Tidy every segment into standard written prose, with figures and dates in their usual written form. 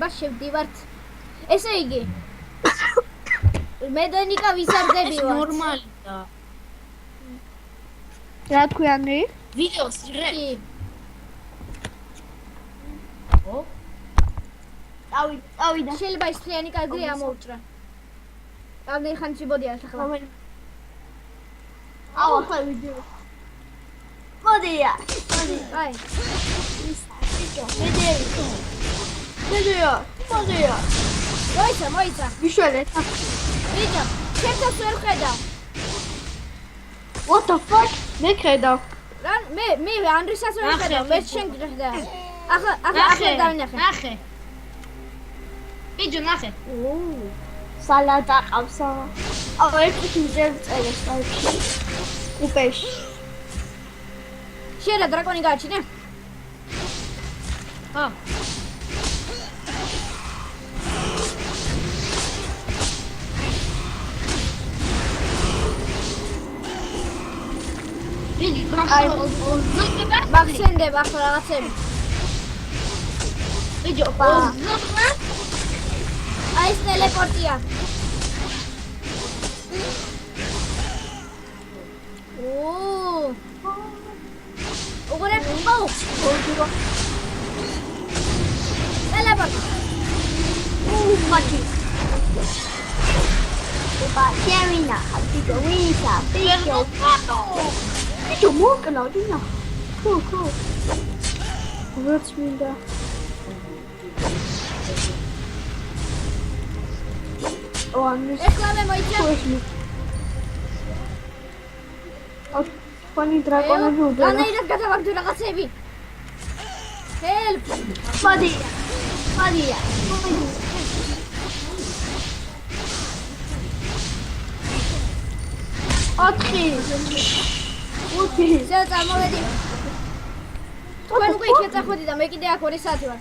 მას შევდივართ. ესე იგი. მე და ნიკა ვიზარდები ვართ. ნორმალია. რა თქვენი? ვიდეოს იღე. კი. ო? წავიდა. შეიძლება ის ხლიანი კადრი ამოუჭრა. ამდენ ხანში ბოდია ახლა. აუ ახლა ვიდეო. მოდია. აი. მოდია. მოიცა. ვიშველეთ. ვიჯა, შევთავს ვერ ხედავ. What the fuck? მე ხედავ. რა მე ანდრისაც ვერ ხედავ, მე შენ გხედავ. ახლა დავინახე. ნახე. ბიჭო ნახე. სალატა ყავსა. აუ ერთი მზერ წერეს აიში. კუპეში. შენ რა დრაკონი გააჩინე? ხო. ბიჭო მაგსენდება ახლა რაღაცები. ბიჭო აი ეს ტელეპორტია. უგორე ტელეპორტ. მაკი. Baterina, bigger Rita, bigger Bigger Morgan, didn't I? Cool. What's me there? Oh, I'm just ეკლავე მოიცა. push me. Oh, funny dragon of you. განაირად გადავაგდო რაღაცები. Help! Maria. Ათი. ზეა წამოვედი. თქვენ უკვე იქ ეწახვედი და მე კიდე აქ 2 საათი ვარ.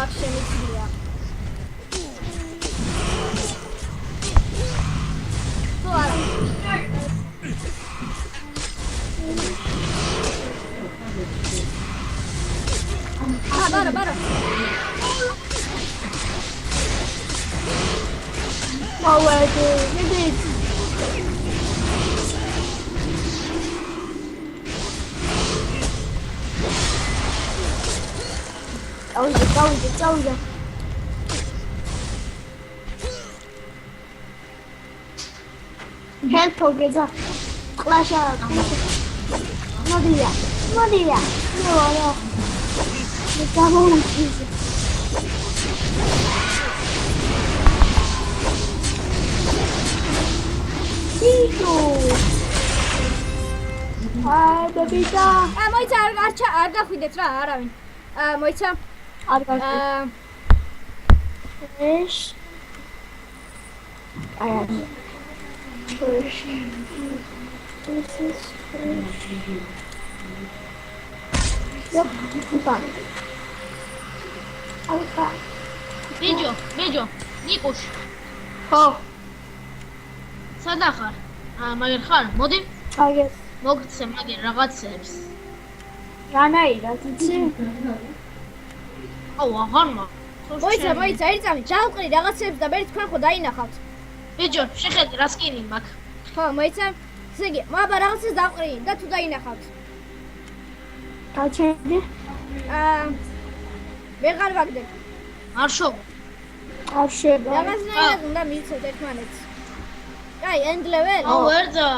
აქ შემიძლია. თუ არა. ბარო. მოვედი. წავიდა. Help გეძა. ყლაშა. მოდია. ნოა. მე გამოვიძე. Iko. Ay, bebita. მოიცა არ გახვიდეთ რა, არავინ. მოიცა. არ გახვიდეთ. ეს. აი. Push. This is push. Yep, fun. Alpha. ბიჭო, ნიკუშ. ხო. სადა ხარ? მაგერ ხარ? მოდი. აგეს. მოგცე მაგერ რაღაცებს. რანაირად იცი? აუ, აღარ მაგ. მოიცა, ერთამი, ჩავყრი რაღაცებს და მე თქვენ ხო დაინახავთ. ბიჭო, შეხედე რა სკინი მაქვს. ხო, მოიცა. ესე იგი, აბა რაღაცას დავყრი და თუ დაინახავთ. გაჩენდი? ვეღარ ვაგდებ. არ შობ. არ შევა. რაღაცნაირად უნდა მივცეთ ერთმანეთს. აი, end level. აუ, ერთა.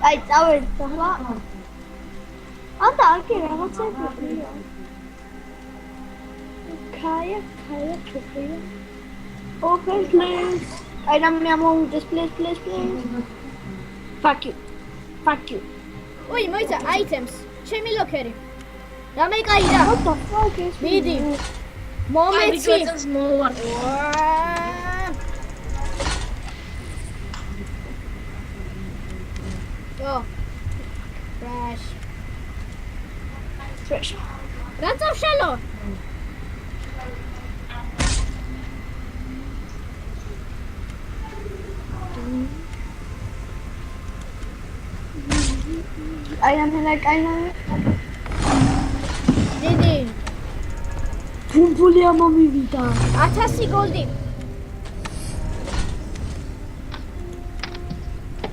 აი, წავედი ახლა. ანდა აქ რაღაცებია. Kaya, ჩუქია. Open please. I don't know this please. Fuck you. ოი, მოიცა, items. ჩემი ლოკერი. დამეკაირა. What the fuck is მიდი. აი, მომეცი. ბიჭო, ეს მოვარ. Trash. რა წავშალო? I am like დიდი ფული ამომივიდა. 1000 გოლდი.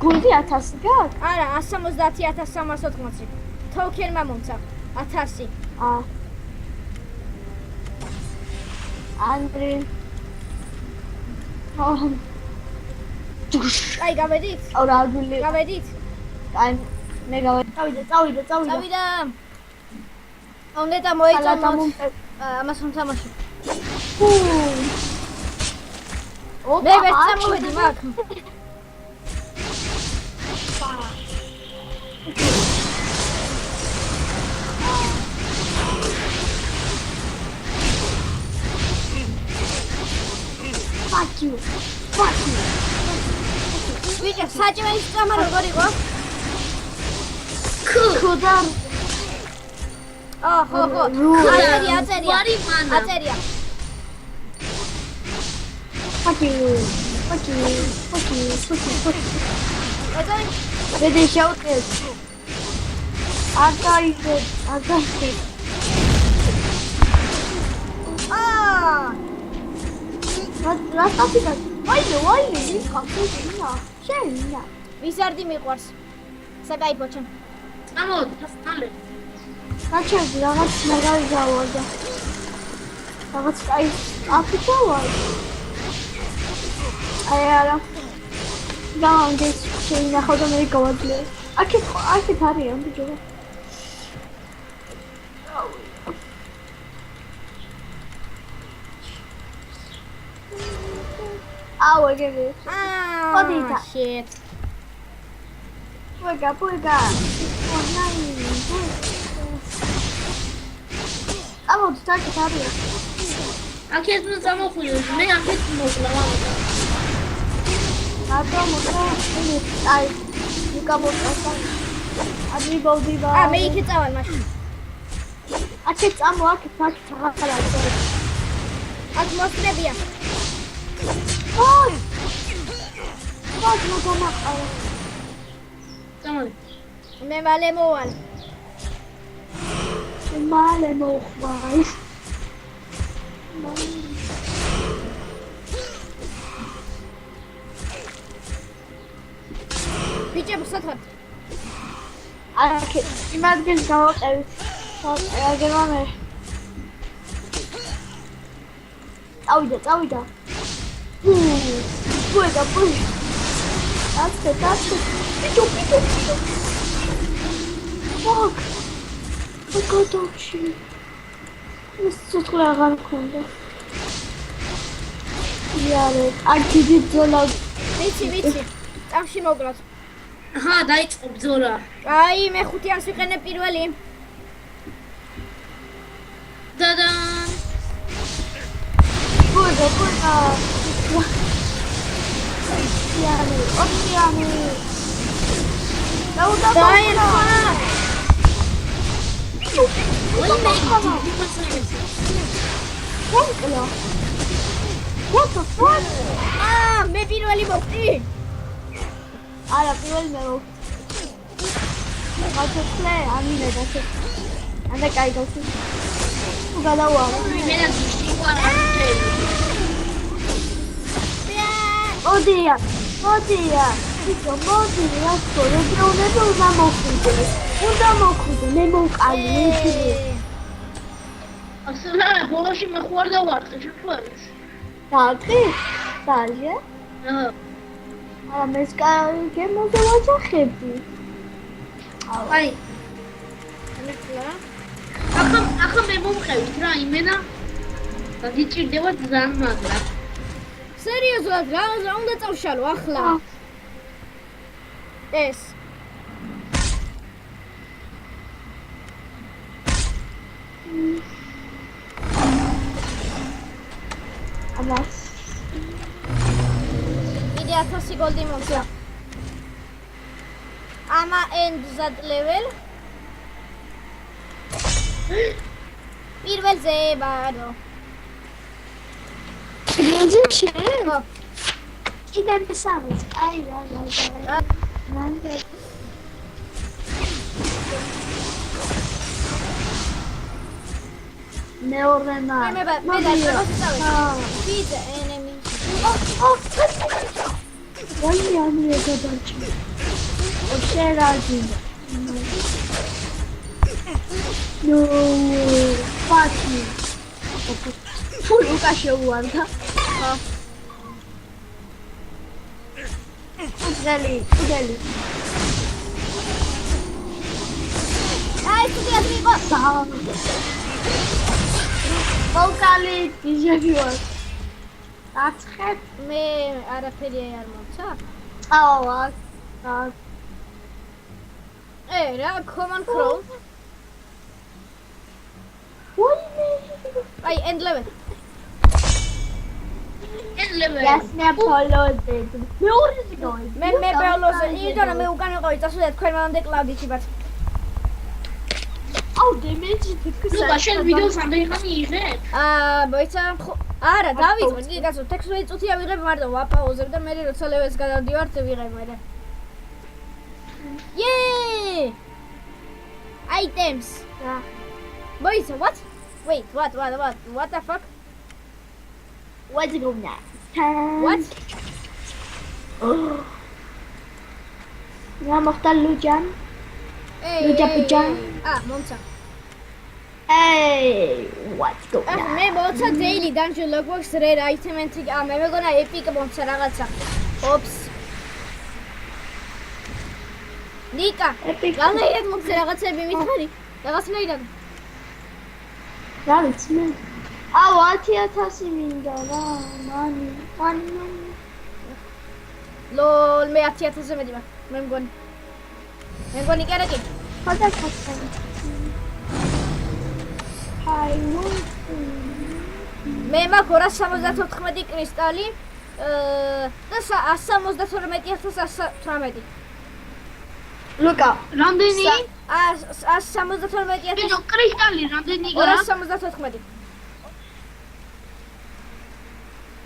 გულდი 1000 გაქვს? არა, 170380. თოქენმა მომცა 1000. აა. ანდრე. აჰ. აი, გავედით? აუ რა გული. გავედით? აი მე გავიდა. წავიდა. წავიდა. უნდა მოიწამოთ. ამას რომ თამაში. მე ვერ წამოვედი მაგ. Fuck you. ვიჭა, საჭმელის წამა როგორ იყო? ქუდა. ხო. აწერია. აწერია. Fuck you. აწერია. Ready shout it. Agaite. რასტაფიკა? ვაიმე, ის ხალხია. შეინა. ვიზარდი მიყვარს. საკაიფო ჩემ. წამოდი, დასწავლე. გაჩერდი რაღაც მაგარი გავარდა. რაღაც აი აფიცაა. აი არა. გამონდეს შეინახო და მე გავაძლე. აქეთ არის ბიჭო. აუ ეგრე. Odita. Shit. Puega. Amo, tu tak tardi. აქეთ ნუ წამოხვიო, მე აქეთ მოვლა. Atomo, აი, ნიკამოწასა. ადრე ბოლდივა. მე იქე წავალ მაშინ. აქეთ წამო, აქეთ რაღაცა. აქ მოსწრებია. ოი! მოგამაყარა. წამოდი. მე მალე მოვალ. მალე მოხვალ. ბიჭებო, სათხარ. აქეთ იმადგენ გავაყევით. აგება მე. წავიდა. Puega. Asta. Pitu. Fuck. Păcătoși. Nu știu აღარ მქონდა. იარე, აქიდი ძოლა. ვიცი. წამში მოვკლოთ. აჰა, დაიწყო ბრძოლა. აი, მე 5-იანს ვიყენებ პირველი. დადან. Puega. Iare, oceane. დაერხა. What the fuck? მე პირველი მოვხდი. არა, პირველი მე მოვხდი. გაჩვენე, ამინე დაჩვენე. ანდა კაი გავხდი. თუ გადავარ. მე და ვიყარა. Odija. Pico, modi, ascolta, non mokude, ne mokali. Asla, ბოლოში მეხვარდა ვარტყი შეფარეს. Daltri? Dalje? აჰა. არა, მეც გემოზე ვაჯახები. აი. ახლა მე მომხევით რა, იმენა გიჭირდება ძალიან მაგრა. სერიოზულად, რა უნდა წავშალო ახლა? ეს. ამას. კიდე 1000 გოლდი მომცა. ამა ენდზად level. პირველზე ბარო. Gdzie ხო. Idę pisać. Aj, Neorena. მე დაიწყოს წავედი. Feed enemy. Why am I so much? Observing. No. Fuck me. Luca შეუარდა. Udeli. აი, თუ გიადმიყო. Vocali დიჟევიო. დაცხეთ. მე არაფერი არ მომცა. რა, common chrome. აი, end level. Yes, me followed it. მე ორიზე გავიდი. მე ბეოლოზე, იმიტომ რომ მე უკან ვიყავი, წასულეთ თქვენ მანამდე კლავდით იბათ. აუ, დემეჯი თქოს. ლუკა, შენ ვიდეოს ამდენი ხანი იღე? მოიცა, არა, დავიწყე, კი კაცო, 16 წუთია ვიღებ მარტო ვაპაუზებ და მე როცა ლეველს გადავდივარ, ვიღებ მე. Yay! Items. მოიცა, what? Wait, what the fuck? What's going on? What? რა მოხდა ლუჯან? ლუჯაპიჯან? მომცა. Hey, what's going on? მე მოცა daily dungeon logbox rare item entry. მე მეგონა epic მომცა რაღაცა. Ops. ნიკა, განაირად მოგზე რაღაცები მითხარი? რაღაცნაირად. რა ვიცი მე? აუ 10000 მინდა რა, მანი. ლოლ, მე 10000-ზე მეტი მაქვს. მე მგონი კი არა კი. ხოდა ხოთენ. მე მაქვს 274 კრისტალი და 172118. ლუკა, რამდენი? 172 ბიჭო, კრისტალი რამდენი გა? 274.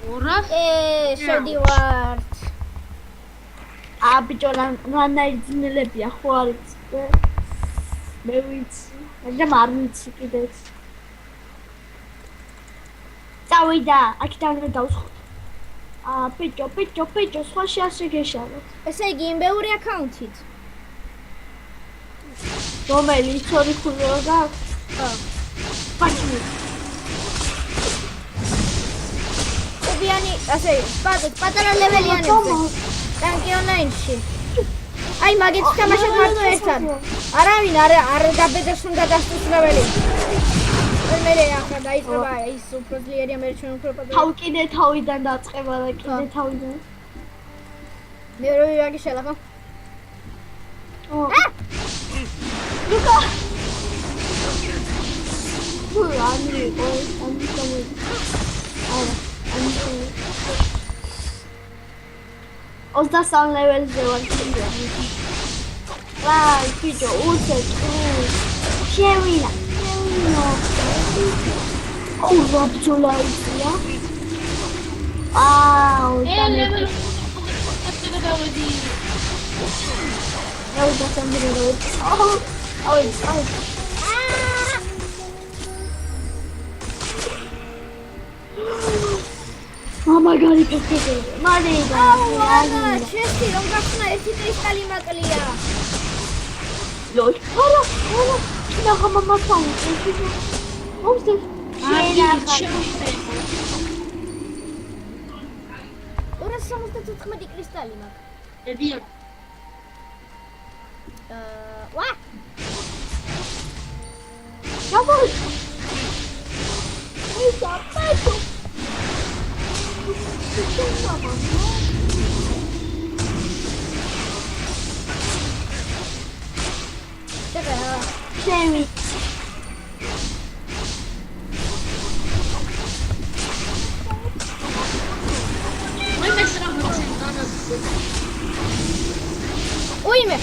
200? შევდივართ. ბიჭო, რანაიძნელებია ხო არ იცი? მე ვიცი. მაგრამ არ ვიცი კიდეც. წავიდა, აქედან რა დავსხოთ. ბიჭო, სხვა შეასე გეშალოთ. ესე იგი, იმ ბევრი აკაუნთით. რომელიც ორი ხურო და პაჩი. უბიანი, ასე, პატარა ლეველიანებზე. ტანკი ონლაინში. აი, მაგით თამაშობ მარტო ერთად. არავინ არ გაბედებს უნდა დასწროს ლეველი. მე ახლა დაიწყება ის უფრო ძლიერია მე ჩვენ უფრო პატარა. თავი კიდე თავიდან დაწყება და კიდე თავიდან. მე რო ვაგიშალა ხო? ლუკა. ანუ Ostasam levelze var şimdi. Vay bíčo, úsek, Ševina. Uzapčula ja. level. Ja už sam bilo. Oj. Mama gari pekete. Marida. Česti, on gakna erti kristali maklija. Lol. Hala. Kina mama sam. Ovdje. Ora samo da tu tkhmedi kristali mak. Ebia. Wa. Javol. Isa, peto. Semi. Uyme.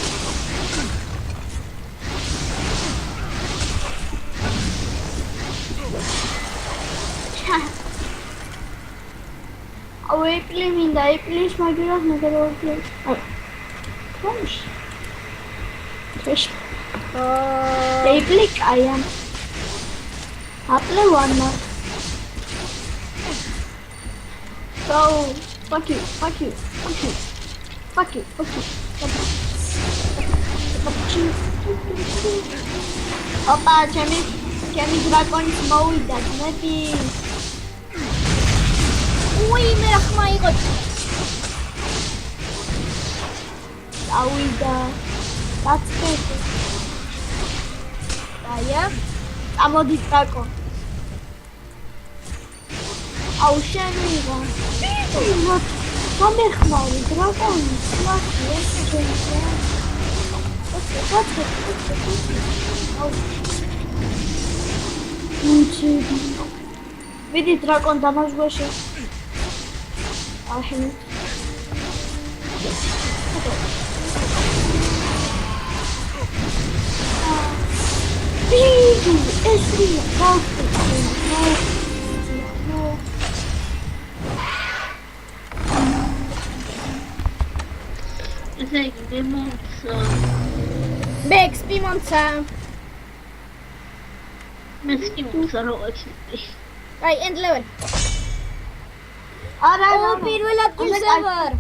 Away play minda, please my girls never play. Gosh. They click I am. Apple one now. So, fuck you. Opa, ჩემი დრაკონის მოვიდა ძმები. უი, მე რა ხმა იყო. Ავიდა. დაწესე. აია. წამოდი დრაკო. აუ შემიღა. გამეხმარი დრაკონი. ლაში ეს შეიძლება. Vedi dragon damage başı. Ahmet. Bigi, esri, kalktı. ესე იგი დემონს მე XP მომცა. მე სკიპს არ ვაჩვენე. აი, end level. არა, ო, პირველად კილზე ვარ.